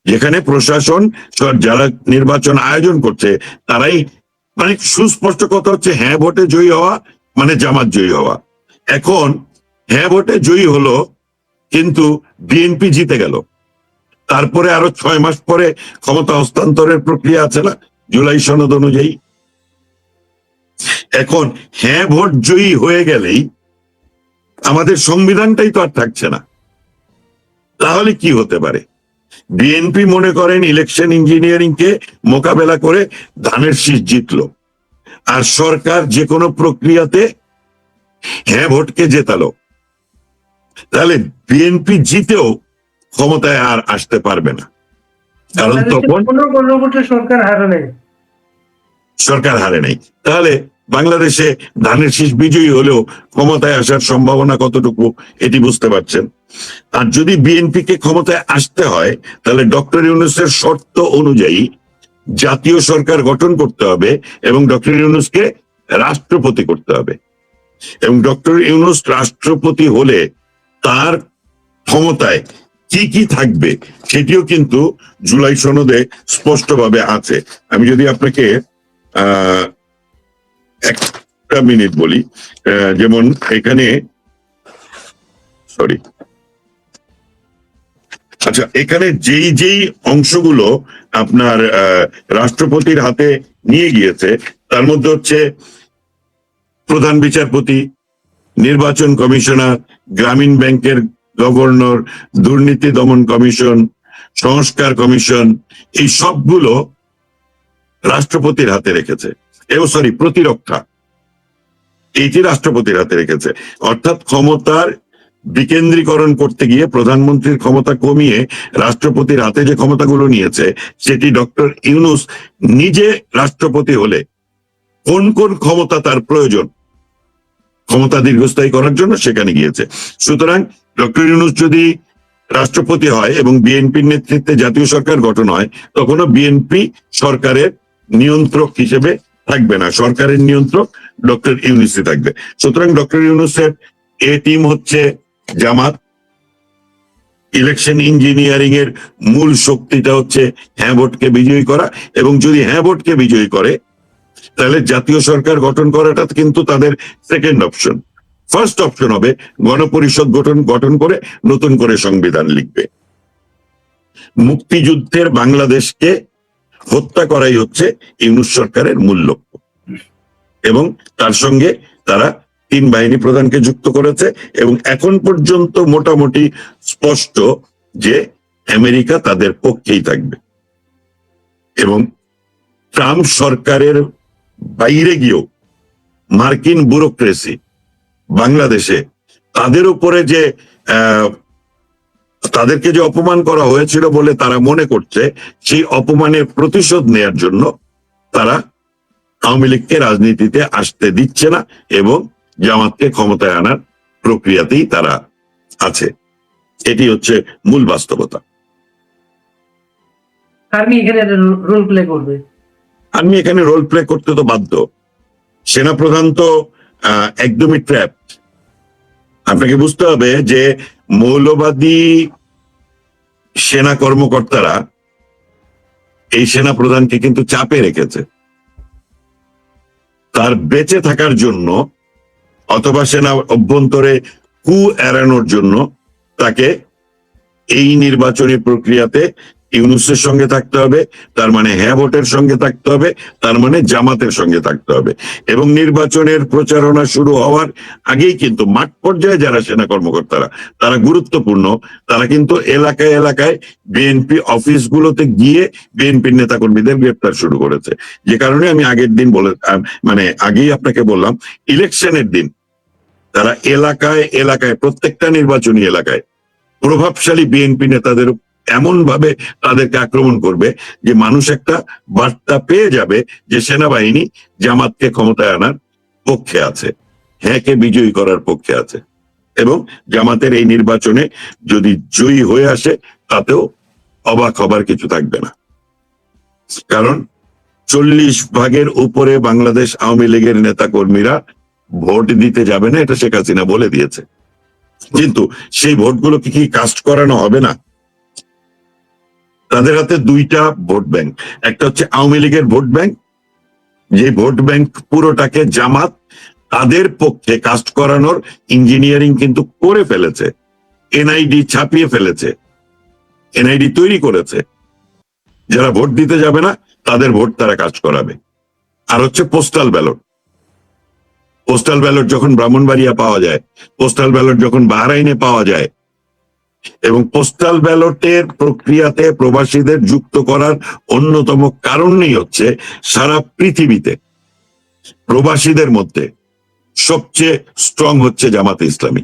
যেখানে প্রশাসন যারা নির্বাচন আয়োজন করছে তারাই মানে সুস্পষ্ট কথা হচ্ছে হ্যাঁ ভোটে জয়ী হওয়া মানে জামাত জয়ী হওয়া। এখন হ্যাঁ ভোটে জয়ী হলো কিন্তু বিএনপি জিতে গেল, তারপরে আরো 6 মাস পরে ক্ষমতা হস্তান্তরের প্রক্রিয়া আছে না জুলাই সনদ অনুযায়ী। এখন হ্যাঁ ভোট জয়ী হয়ে গেলেই আমাদের সংবিধানটাই তো আর থাকছে না, তাহলে কি হতে পারে? বিএনপি মনে করেন ইলেকশন ইঞ্জিনিয়ারিং কে মোকাবেলা করে ধানের শীষ জিতলো, আর সরকার যে কোনো প্রক্রিয়াতে হ্যাঁ ভোটকে জেতালো, তাহলে বিএনপি জিতেও ক্ষমতায় আর আসতে পারবে না, কারণ তখন সরকার হারে নাই। তাহলে বাংলাদেশে ধানের শীষ বিজয়ী হলেও ক্ষমতায় আসার সম্ভাবনা কতটুকু এটি বুঝতে পারছেন। আর যদি বিএনপি কে ক্ষমতায় আসতে হয় তাহলে ডক্টর ইউনূসের শর্ত অনুযায়ী জাতীয় সরকার গঠন করতে হবে এবং ডক্টর ইউনূসকে রাষ্ট্রপতি করতে হবে, এবং ডক্টর ইউনূস রাষ্ট্রপতি হলে তার ক্ষমতায় কি কি থাকবে সেটিও কিন্তু জুলাই সনদে স্পষ্টভাবে আছে। আমি যদি আপনাকে একটা মিনিট বলি, যেমন এখানে আচ্ছা এখানে যেই যেই অংশগুলো আপনার রাষ্ট্রপতির হাতে নিয়ে গিয়েছে তার মধ্যে হচ্ছে প্রধান বিচারপতি, নির্বাচন কমিশনার, গ্রামীণ ব্যাংকের গভর্নর, দুর্নীতি দমন কমিশন, সংস্কার কমিশন, এই সবগুলো রাষ্ট্রপতির হাতে রেখেছে। প্রতিরক্ষা, এইটি রাষ্ট্রপতির হাতে রেখেছে। অর্থাৎ ক্ষমতার বিকেন্দ্রীকরণ করতে গিয়ে প্রধানমন্ত্রীর ক্ষমতা কমিয়ে রাষ্ট্রপতির হাতে যে ক্ষমতাগুলো নিয়েছে সেটি ডক্টর ইউনূস নিজে রাষ্ট্রপতি হলে কোন কোন ক্ষমতা তার প্রয়োজন ক্ষমতা দীর্ঘস্থায়ী করার জন্য সেখানে গিয়েছে। সুতরাং ডক্টর ইউনূস যদি রাষ্ট্রপতি হয় এবং বিএনপির নেতৃত্বে জাতীয় সরকার গঠন হয়, তখনও বিএনপি সরকারের নিয়ন্ত্রক হিসেবে থাকবে না, সরকারের নিয়ন্ত্রক ডক্টর ইউনূসই থাকবে। সুতরাং ডক্টর ইউনূসের এ টিম হচ্ছে জামাত। ইলেকশন ইঞ্জিনিয়ারিং এর মূল শক্তিটা হচ্ছে হ্যাঁ ভোটকে বিজয়ী করা, এবং যদি হ্যাঁ ভোটকে বিজয়ী করে তাহলে জাতীয় সরকার গঠন করাটা কিন্তু তাদের সেকেন্ড অপশন। ফার্স্ট অপশন হবে গণপরিষদ গঠন করে নতুন করে সংবিধান লিখবে। মুক্তিযুদ্ধের বাংলাদেশকে হত্যা করাই হচ্ছে ইউনূস সরকারের মূল লক্ষ্য, এবং তার সঙ্গে তারা 3 বাহিনী প্রধানকে যুক্ত করেছে, এবং এখন পর্যন্ত মোটামুটি স্পষ্ট যে আমেরিকা তাদের পক্ষেই থাকবে। এবং ট্রাম্প সরকারের বাইরে গিয়েও মার্কিন ব্যুরোক্রেসি বাংলাদেশে তাদের উপরে যে তাদেরকে যে অপমান করা হয়েছিল বলে তারা মনে করছে, সেই অপমানের প্রতিশোধ নেয়ার জন্য তারা আওয়ামী লীগকে রাজনীতিতে আসতে দিচ্ছে না এবং জামাতকে ক্ষমতায় আনার প্রক্রিয়াতেই তারা আছে। এটি হচ্ছে মূল বাস্তবতা। আর্মি এখানে রোল প্লে করতে তো বাধ্য। সেনাপ্রধান তো একদমই ট্র্যাপ। আপনাকে বুঝতে হবে যে মৌলবাদী সেনা কর্মকর্তারা এই সেনা প্রধানকে কিন্তু চাপে রেখেছে তার বেঁচে থাকার জন্য, অথবা সেনা অভ্যন্তরে কু এড়ানোর জন্য তাকে এই নির্বাচনী প্রক্রিয়াতে ইউনূসের সঙ্গে থাকতে হবে, তার মানে হ্যাঁ ভোটের সঙ্গে থাকতে হবে, তার মানে জামাতের সঙ্গে থাকতে হবে। এবং নির্বাচনের প্রচারণা শুরু হওয়ার আগেই কিন্তু মাঠ পর্যায়ে যারা সেনা কর্মকর্তারা তারা গুরুত্বপূর্ণ, তারা কিন্তু এলাকায় এলাকায় বিএনপি অফিসগুলোতে গিয়ে বিএনপির নেতাকর্মীদের গ্রেপ্তার শুরু করেছে। যে কারণে আমি আগেই আপনাকে বললাম, ইলেকশনের দিন তারা এলাকায় এলাকায় প্রত্যেকটা নির্বাচনী এলাকায় প্রভাবশালী বিএনপি নেতাদের এমন ভাবে তাদেরকে আক্রমণ করবে যে মানুষ একটা বার্তা পেয়ে যাবে যে সেনাবাহিনী জামাতকে ক্ষমতায় আনার পক্ষে আছে, হ্যাঁকে বিজয়ী করার পক্ষে আছে, এবং জামাতের এই নির্বাচনে যদি জয়ী হয়ে আসে তাতেও অবাক হবার কিছু থাকবে না। কারণ 40% উপরে বাংলাদেশ আওয়ামী লীগের নেতা কর্মীরা ভোট দিতে যাবে না, এটা শেখ হাসিনা বলে দিয়েছে। কিন্তু সেই ভোটগুলো কি কাস্ট করানো হবে না? তাদের হাতে দুইটা ভোট ব্যাংক, একটা হচ্ছে আওয়ামী লীগের ভোট ব্যাংক, যে ভোট ব্যাংক পুরোটাকে জামাত তাদের পক্ষে কাস্ট করানোর ইঞ্জিনিয়ারিং কিন্তু করে ফেলেছে, এনআইডি ছাপিয়ে ফেলেছে, এনআইডি তৈরি করেছে, যারা ভোট দিতে যাবে না তাদের ভোট তারা কাজ করাবে। আর হচ্ছে পোস্টাল ব্যালট, পোস্টাল ব্যালট যখন ব্রাহ্মণবাড়িয়া পাওয়া যায়, পোস্টাল ব্যালট যখন বাহরাইনে পাওয়া যায়, এবং পোস্টাল ব্যালটের প্রক্রিয়াতে প্রবাসীদের যুক্ত করার অন্যতম কারণই হচ্ছে সারা পৃথিবীতে প্রবাসীদের মধ্যে সবচেয়ে স্ট্রং হচ্ছে জামাতে ইসলামী।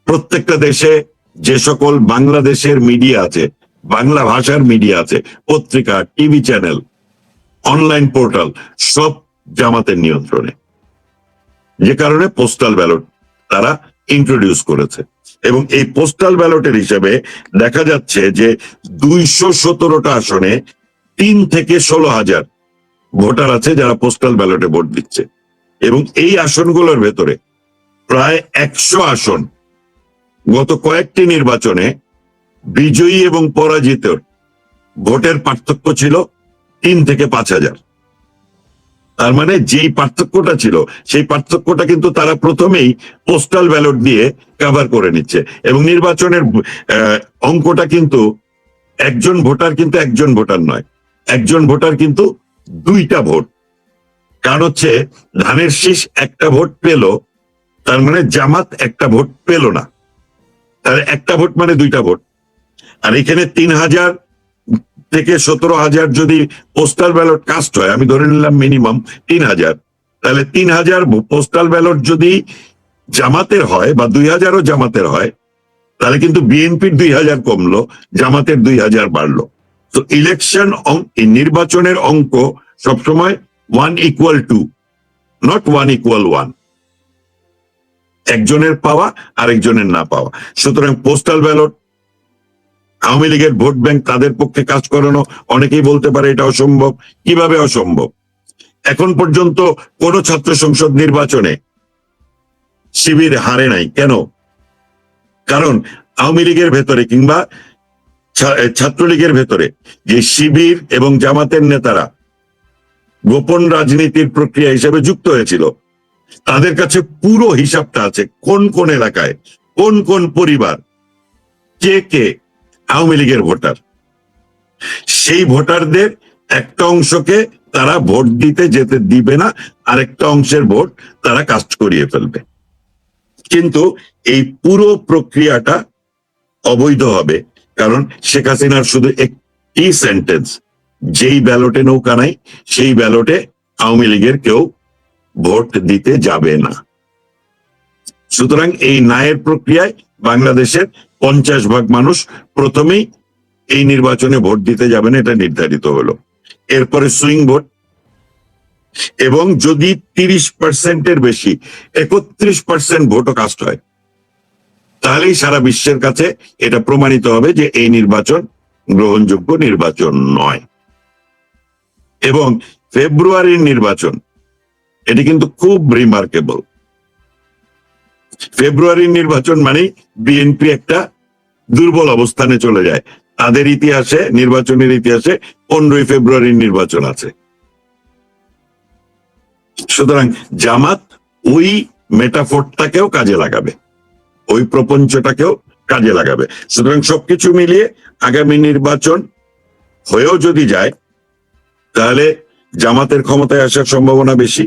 প্রত্যেকটা দেশে যে সকল বাংলাদেশের মিডিয়া আছে, বাংলা ভাষার মিডিয়া আছে, পত্রিকা, টিভি চ্যানেল, অনলাইন পোর্টাল, সব জামাতের নিয়ন্ত্রণে, যে কারণে পোস্টাল ব্যালট তারা ইন্ট্রোডিউস করেছে। এবং এই পোস্টাল ব্যালটের হিসেবে দেখা যাচ্ছে যে 217টা আসনে 3 থেকে 16,000 ভোটার আছে যারা পোস্টাল ব্যালটে ভোট দিচ্ছে। এবং এই আসনগুলোর ভেতরে প্রায় 100 আসন গত কয়েকটি নির্বাচনে বিজয়ী এবং পরাজিতর ভোটের পার্থক্য ছিল 3 থেকে 5,000। তার মানে যেই পার্থক্যটা ছিল সেই পার্থক্যটা কিন্তু তারা প্রথমেই পোস্টাল ব্যালট দিয়ে কভার করে নিচ্ছে। এবং নির্বাচনের অঙ্কটা কিন্তু একজন ভোটার কিন্তু একজন ভোটার নয়, একজন ভোটার কিন্তু 2টা ভোট। কারণ হচ্ছে ধানের শীষ একটা ভোট পেল, তার মানে জামাত একটা ভোট পেল না, তার একটা ভোট মানে 2টা ভোট। আর এখানে 3,000 থেকে 17,000 যদি পোস্টাল ব্যালট কাস্ট হয়, আমি ধরে নিলাম মিনিমাম 3,000, তাহলে 3,000 পোস্টাল ব্যালট যদি জামাতের হয় বা 2,000ও জামাতের হয়, তাহলে কিন্তু বিএনপির 2,000 কমলো, জামাতের 2,000 বাড়লো। তো ইলেকশন নির্বাচনের অঙ্ক সবসময় 1:2, নট 1:1, একজনের পাওয়া আরেকজনের না পাওয়া। সুতরাং পোস্টাল ব্যালট, আওয়ামী লীগের ভোট ব্যাংক, তাদের পক্ষে কাজ করানো, অনেকেই বলতে পারে এটা অসম্ভব। কিভাবে অসম্ভব? এখন পর্যন্ত কোন ছাত্র সংসদ নির্বাচনে শিবির হারে নাই। কেন? কারণ আওয়ামী লীগের ভেতরে কিংবা ছাত্রলীগের ভেতরে যে শিবির এবং জামাতের নেতারা গোপন রাজনীতির প্রক্রিয়া হিসেবে যুক্ত হয়েছিল, তাদের কাছে পুরো হিসাবটা আছে, কোন কোন এলাকায় কোন কোন পরিবার কে কে আওয়ামী লীগের ভোটার। সেই ভোটারদের একটা অংশকে তারা ভোট দিতে যেতে দিবে না, আরেকটা অংশের ভোট তারা কাস্ট করিয়ে ফেলবে। কিন্তু এই পুরো প্রক্রিয়াটা অবৈধ হবে, কারণ শেখ হাসিনার শুধু একটি সেন্টেন্স, যেই ব্যালটে নৌকা নাই সেই ব্যালটে আওয়ামী লীগের কেউ ভোট দিতে যাবে না। সুতরাং এই ন্যায়ের প্রক্রিয়ায় বাংলাদেশের 50% মানুষ প্রথমেই এই নির্বাচনে ভোট দিতে যাবে না, এটা নির্ধারিত হলো। এরপরে সুইং ভোট, এবং যদি 30%-এর বেশি 31% ভোটও কাস্ট হয়, তাহলেই সারা বিশ্বের কাছে এটা প্রমাণিত হবে যে এই নির্বাচন গ্রহণযোগ্য নির্বাচন নয়। এবং ফেব্রুয়ারির নির্বাচন, এটি কিন্তু খুব রিমার্কেবল। ফেব্রুয়ারির নির্বাচন মানে বিএনপি একটা দুর্বল অবস্থানে চলে যায়। তাদের ইতিহাসে, নির্বাচনের ইতিহাসে 15ই ফেব্রুয়ারির নির্বাচন আছে। সুতরাং জামাত ওই মেটাফোরটাকেও কাজে লাগাবে, ওই প্রপঞ্চটাকেও কাজে লাগাবে। সুতরাং সবকিছু মিলিয়ে আগামী নির্বাচন হয়েও যদি যায়, তাহলে জামাতের ক্ষমতায় আসার সম্ভাবনা বেশি,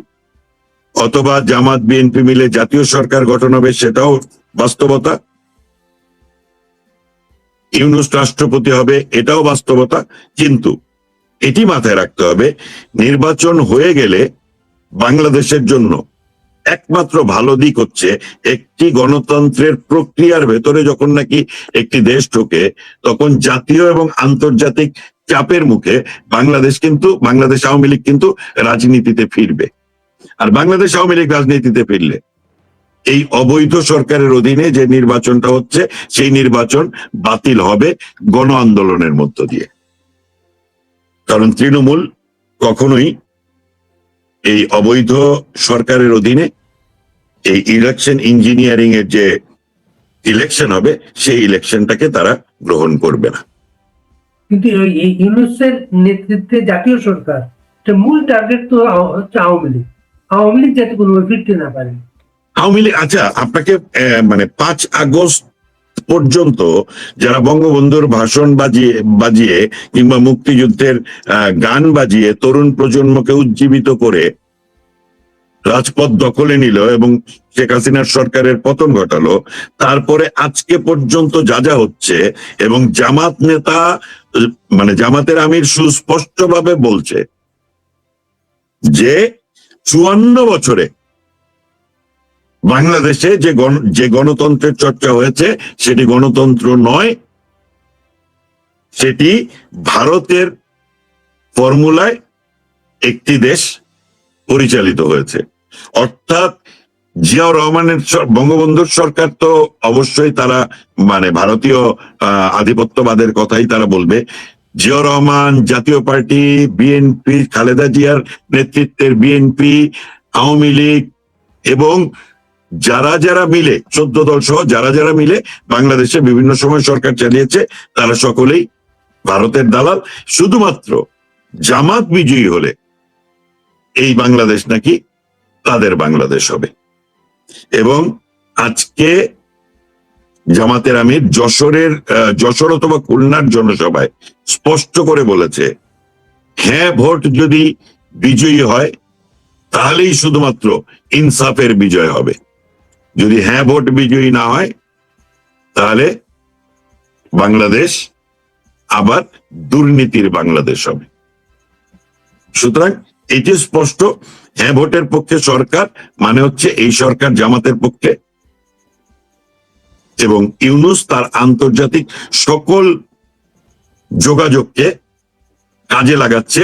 অথবা জামাত বিএনপি মিলে জাতীয় সরকার গঠন হবে, সেটাও বাস্তবতা। ইউনূস রাষ্ট্রপতি হবে, এটাও বাস্তবতা। কিন্তু এটি মাথায় রাখতে হবে, নির্বাচন হয়ে গেলে বাংলাদেশের জন্য একমাত্র ভালো দিক হচ্ছে, একটি গণতন্ত্রের প্রক্রিয়ার ভেতরে যখন নাকি একটি দেশ ঢোকে, তখন জাতীয় এবং আন্তর্জাতিক চাপের মুখে বাংলাদেশ আওয়ামী লীগ কিন্তু রাজনীতিতে ফিরবে। আর বাংলাদেশ আওয়ামী লীগ রাজনীতিতে ফিরলে এই অবৈধ সরকারের অধীনে যে নির্বাচনটা হচ্ছে, সেই নির্বাচন বাতিল হবে গণ আন্দোলনের মধ্য দিয়ে। কারণ তৃণমূল কখনোই এই অবৈধ সরকারের অধীনে এই ইলেকশন ইঞ্জিনিয়ারিং এর যে ইলেকশন হবে, সেই ইলেকশনটাকে তারা গ্রহণ করবে না। কিন্তু এই ইউনূসের নেতৃত্বে জাতীয় সরকার, মূল টার্গেট তো হচ্ছে আওয়ামী লীগ। আওয়ামী লীগ যাতে কোনোভাবে ফিরতে না পারে। আওয়ামী লীগ, আচ্ছা আপনাকে মানে 5 আগস্ট পর্যন্ত যারা বঙ্গবন্ধুর ভাষণ বাজিয়ে বাজিয়ে কিংবা মুক্তিযুদ্ধের গান বাজিয়ে তরুণ প্রজন্মকে উজ্জীবিত করে রাজপথ দখলে নিল এবং শেখ হাসিনার সরকারের পতন ঘটালো, তারপরে আজকে পর্যন্ত যা যা হচ্ছে, এবং জামাত নেতা মানে জামাতের আমির সুস্পষ্টভাবে বলছে যে 54 বছরে বাংলাদেশে যে গণতন্ত্রের চর্চা হয়েছে সেটি গণতন্ত্র নয়, সেটি ভারতের ফর্মুলায় একটি দেশ পরিচালিত হয়েছে। অর্থাৎ জিয়াউর রহমানের বঙ্গবন্ধুর সরকার তো অবশ্যই তারা মানে ভারতীয় আধিপত্যবাদের কথাই তারা বলবে। জিয়াউর রহমান, জাতীয় পার্টি, বিএনপি, খালেদা জিয়ার নেতৃত্বের বিএনপি, আওয়ামী লীগ এবং যারা যারা মিলে 14 দল সহ যারা যারা মিলে বাংলাদেশে বিভিন্ন সময় সরকার চালিয়েছে, তারা সকলেই ভারতের দালাল। শুধুমাত্র জামাত বিজয়ী হলে এই বাংলাদেশ নাকি তাদের বাংলাদেশ হবে। এবং আজকে জামাতের আমির যশোর অথবা খুলনার জনসভায় স্পষ্ট করে বলেছে, হ্যাঁ ভোট যদি বিজয়ী হয় তাহলেই শুধুমাত্র ইনসাফের বিজয় হবে, যদি হ্যাঁ ভোট বিজয়ী না হয় তাহলে বাংলাদেশ আবার দুর্নীতির বাংলাদেশ হবে। সুতরাং এটি স্পষ্ট, হ্যাঁ ভোটের পক্ষে সরকার মানে হচ্ছে এই সরকার জামাতের পক্ষে, এবং ইউনূস তার আন্তর্জাতিক সকল যোগাযোগকে কাজে লাগাচ্ছে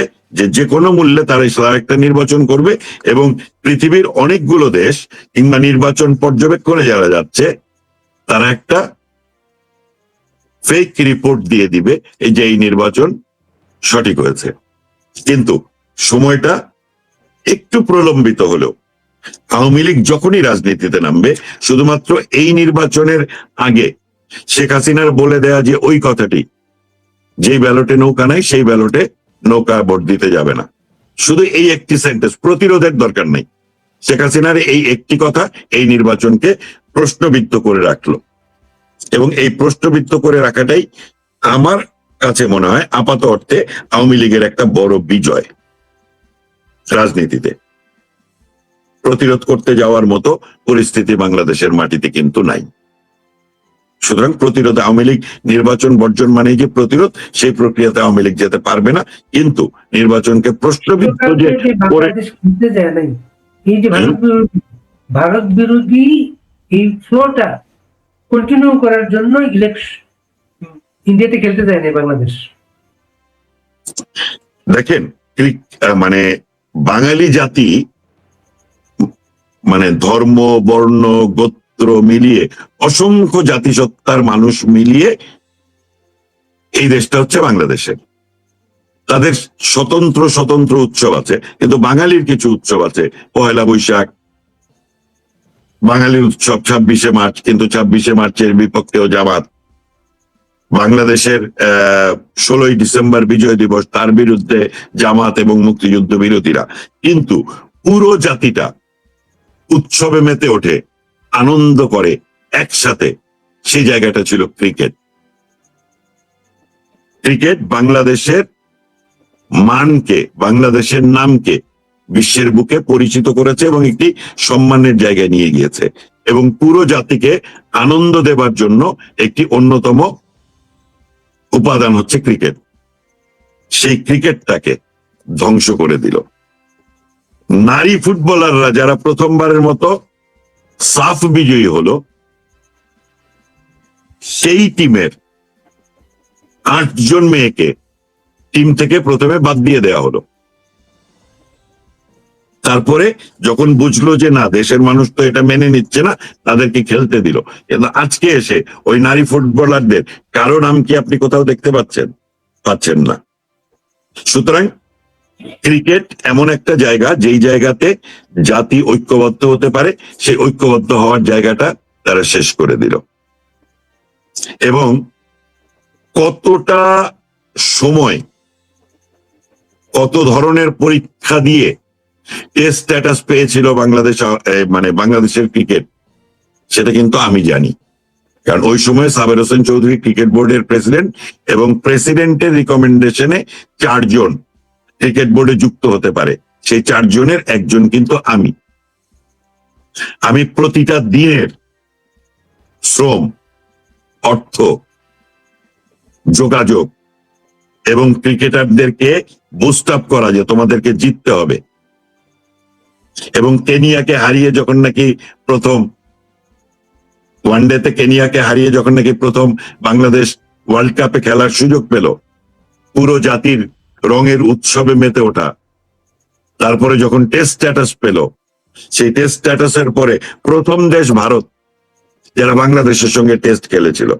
যে কোনো মূল্যে তারা একটা নির্বাচন করবে, এবং পৃথিবীর অনেকগুলো দেশ কিংবা নির্বাচন পর্যবেক্ষণে যারা যাচ্ছে তারা একটা ফেক রিপোর্ট দিয়ে দিবে এই যে এই নির্বাচন সঠিক হয়েছে। কিন্তু সময়টা একটু প্রলম্বিত হলেও আওয়ামী লীগ যখনই রাজনীতিতে নামবে, শুধুমাত্র এই নির্বাচনের আগে শেখ হাসিনার বলে দেয়া যে ওই কথাটি, যেই ব্যালটে নৌকা নাই সেই ব্যালটে নৌকা ভোট দিতে যাবে না, শুধু এই একটি সেন্টেন্স, প্রতিরোধের দরকার নেই, শেখ হাসিনার এই একটি কথা এই নির্বাচনকে প্রশ্নবিদ্ধ করে রাখলো। এবং এই প্রশ্নবিদ্ধ করে রাখাটাই আমার কাছে মনে হয় আপাত অর্থে আওয়ামী লীগের একটা বড় বিজয়। রাজনীতিতে প্রতিরোধ করতে যাওয়ার মতো পরিস্থিতি বাংলাদেশের মাটিতে কিন্তু নাই। সুতরাং প্রতিরোধ, আওয়ামী লীগ নির্বাচন বর্জন মানে যে প্রতিরোধ, সেই প্রক্রিয়াতে আওয়ামী লীগ যেতে পারবে না। কিন্তু নির্বাচনকে প্রশ্নবিদ্ধ যে এই যে ভারত বিরোধী এই ফ্লোটা কন্টিনিউ করার জন্য ইন্ডিয়াতে খেলতে যায় না বাংলাদেশ। দেখেন মানে বাঙালি জাতি মানে ধর্ম, বর্ণ, গোত্র মিলিয়ে অসংখ্য জাতিসত্তার মানুষ মিলিয়ে এই দেশটা হচ্ছে বাংলাদেশের। তাদের স্বতন্ত্র স্বতন্ত্র উৎসব আছে, কিন্তু বাঙালির কিছু উৎসব আছে। পয়লা বৈশাখ বাঙালির উৎসব, 26শে মার্চ, কিন্তু 26শে মার্চের বিপক্ষেও জামাত। বাংলাদেশের 16ই ডিসেম্বর বিজয় দিবস, তার বিরুদ্ধে জামাত এবং মুক্তিযুদ্ধ বিরোধীরা। কিন্তু পুরো জাতিটা উৎসবে মেতে ওঠে, আনন্দ করে একসাথে, সেই জায়গাটা ছিল ক্রিকেট। ক্রিকেট বাংলাদেশের মানকে, বাংলাদেশের নামকে বিশ্বের বুকে পরিচিত করেছে এবং একটি সম্মানের জায়গায় নিয়ে গিয়েছে, এবং পুরো জাতিকে আনন্দ দেবার জন্য একটি অন্যতম উপাদান হচ্ছে ক্রিকেট। সেই ক্রিকেটটাকে ধ্বংস করে দিল নারী ফুটবলাররা, যারা প্রথমবারের মতো সাফ বিজয়ী হলো। সেই টিমের 8 জন মেয়েকে টিম থেকে প্রথমে বাদ দিয়ে দেওয়া হলো। তারপরে যখন বুঝলো যে না, দেশের মানুষ তো এটা মেনে নিচ্ছে না, তাদেরকে খেলতে দিল। কিন্তু আজকে এসে ওই নারী ফুটবলারদের কারো নাম কি আপনি কোথাও দেখতে পাচ্ছেন না। সুতরাং ক্রিকেট এমন একটা জায়গা, যেই জায়গাতে জাতি ঐক্যবদ্ধ হতে পারে, সেই ঐক্যবদ্ধ হওয়ার জায়গাটা তারা শেষ করে দিল। এবং কতটা সময় কত ধরনের পরীক্ষা দিয়ে টেস্ট স্ট্যাটাস পেয়েছিল বাংলাদেশ, মানে বাংলাদেশের ক্রিকেট, সেটা কিন্তু আমি জানি। কারণ ওই সময় সাবের হোসেন চৌধুরী ক্রিকেট বোর্ডের প্রেসিডেন্ট, এবং প্রেসিডেন্টের রিকমেন্ডেশনে 4 জন ক্রিকেট বোর্ডে যুক্ত হতে পারে, সেই 4 জনের একজন কিন্তু আমি। আমি প্রতিটা দিনের শ্রম, অর্থ, যোগাযোগ এবং ক্রিকেটারদেরকে বুস্ট আপ করা যে তোমাদেরকে জিততে হবে, এবং কেনিয়াকে হারিয়ে যখন নাকি প্রথম ওয়ানডেতে কেনিয়াকে হারিয়ে যখন নাকি প্রথম বাংলাদেশ ওয়ার্ল্ড কাপে খেলার সুযোগ পেল, পুরো জাতির রঙের উৎসবে মেতে ওঠা, তারপরে যখন টেস্ট স্ট্যাটাস পেল, সেই টেস্ট স্ট্যাটাসের পরে প্রথম দেশ ভারত যারা বাংলাদেশের সঙ্গে টেস্ট খেলেছিল।